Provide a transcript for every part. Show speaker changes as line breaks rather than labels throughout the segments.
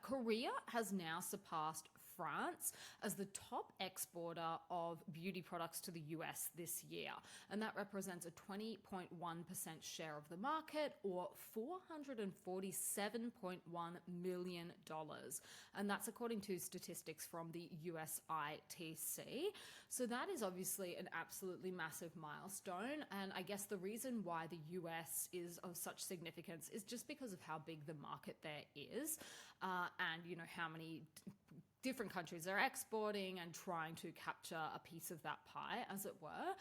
Korea has now surpassed France as the top exporter of beauty products to the US this year. And that represents a 20.1% share of the market, or $447.1 million. And that's according to statistics from the USITC. So that is obviously an absolutely massive milestone. And I guess the reason why the US is of such significance is just because of how big the market there is, and how many different countries are exporting and trying to capture a piece of that pie, as it were.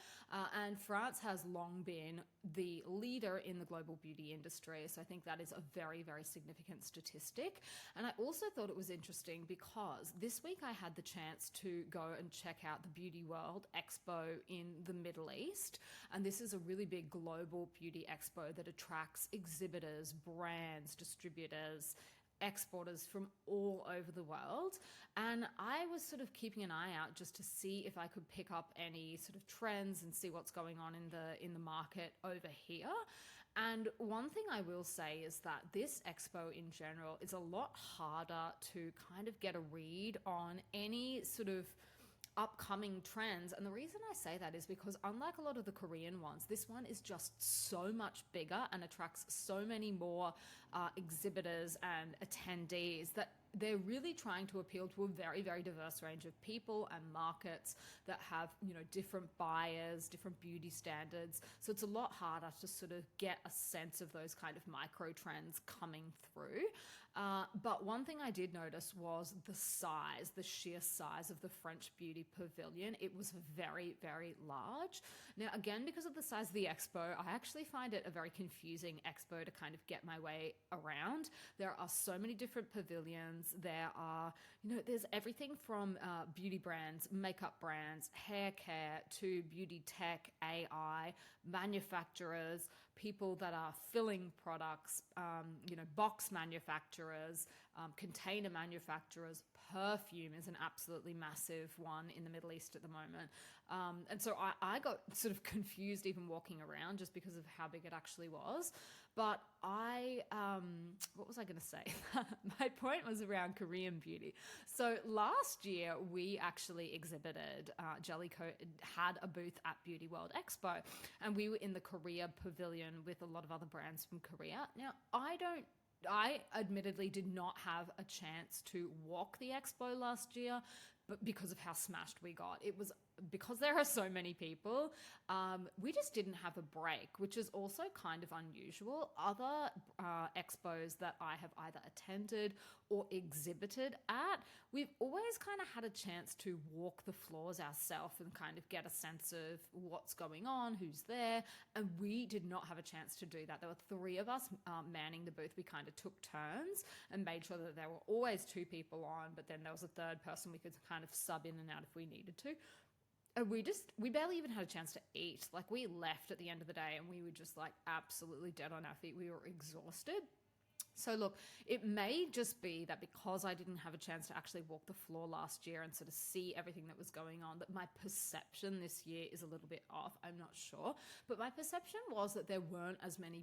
And France has long been the leader in the global beauty industry. So I think that is a very, very significant statistic. And I also thought it was interesting because this week I had the chance to go and check out the Beauty World Expo in the Middle East. And this is a really big global beauty expo that attracts exhibitors, brands, distributors, exporters from all over the world. And I was sort of keeping an eye out just to see if I could pick up any sort of trends and see what's going on in the market over here. And one thing I will say is that this expo in general is a lot harder to kind of get a read on any sort of upcoming trends. And the reason I say that is because unlike a lot of the Korean ones, this one is just so much bigger and attracts so many more exhibitors and attendees that they're really trying to appeal to a very, very diverse range of people and markets that have, different buyers, different beauty standards. So it's a lot harder to sort of get a sense of those kind of micro trends coming through. But one thing I did notice was the sheer size of the French Beauty Pavilion. It was very, very large. Now, again, because of the size of the expo, I actually find it a very confusing expo to kind of get my way around. There are so many different pavilions. There are, there's everything from beauty brands, makeup brands, hair care, to beauty tech, AI, manufacturers, people that are filling products, box manufacturers, container manufacturers. Perfume is an absolutely massive one in the Middle East at the moment. And so I got sort of confused even walking around just because of how big it actually was. But what was I going to say? My point was around Korean beauty. So last year we actually exhibited, Jellycoat had a booth at Beauty World Expo, and we were in the Korea pavilion with a lot of other brands from Korea. Now, I admittedly did not have a chance to walk the expo last year, but because of how smashed we got. It was because there are so many people, we just didn't have a break, which is also kind of unusual. Other expos that I have either attended or exhibited at, we've always kind of had a chance to walk the floors ourselves and kind of get a sense of what's going on, who's there, and we did not have a chance to do that. There were three of us manning the booth. We kind of took turns and made sure that there were always two people on, but then there was a third person we could kind of sub in and out if we needed to. And we barely even had a chance to eat. Like, we left at the end of the day and we were just like absolutely dead on our feet. We were exhausted. So look, it may just be that because I didn't have a chance to actually walk the floor last year and sort of see everything that was going on, that my perception this year is a little bit off. I'm not sure. But my perception was that there weren't as many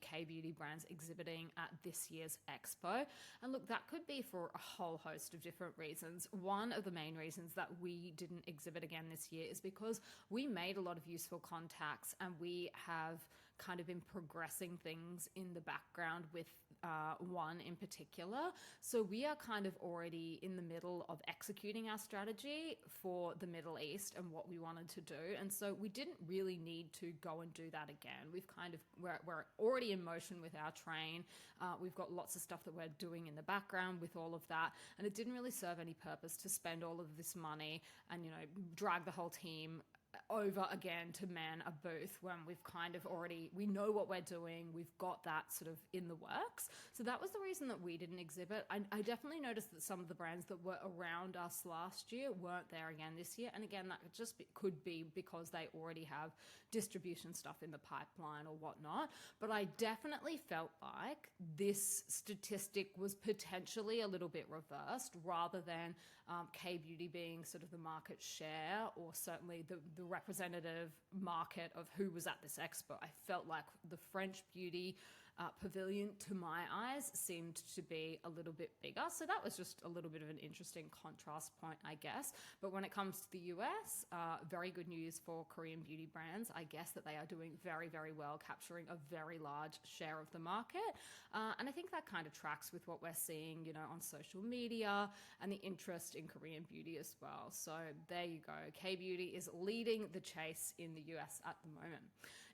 K-beauty brands exhibiting at this year's expo. And look, that could be for a whole host of different reasons. One of the main reasons that we didn't exhibit again this year is because we made a lot of useful contacts, and we have kind of been progressing things in the background with one in particular. So we are kind of already in the middle of executing our strategy for the Middle East and what we wanted to do. And so we didn't really need to go and do that again. We're already in motion with our train. We've got lots of stuff that we're doing in the background with all of that. And it didn't really serve any purpose to spend all of this money and, drag the whole team over again to man a booth when we've kind of we know what we're doing. We've got that sort of in the works. So that was the reason that we didn't exhibit. I definitely noticed that some of the brands that were around us last year weren't there again this year. And again, that could be because they already have distribution stuff in the pipeline or whatnot. But I definitely felt like this statistic was potentially a little bit reversed, rather than K-beauty being sort of the market share, or certainly the representative market of who was at this expo. I felt like the French beauty pavilion, to my eyes, seemed to be a little bit bigger. So that was just a little bit of an interesting contrast point, I guess. But when it comes to the US, very good news for Korean beauty brands. I guess that they are doing very, very well, capturing a very large share of the market. And I think that kind of tracks with what we're seeing, on social media and the interest in Korean beauty as well. So there you go. K-beauty is leading the chase in the US at the moment.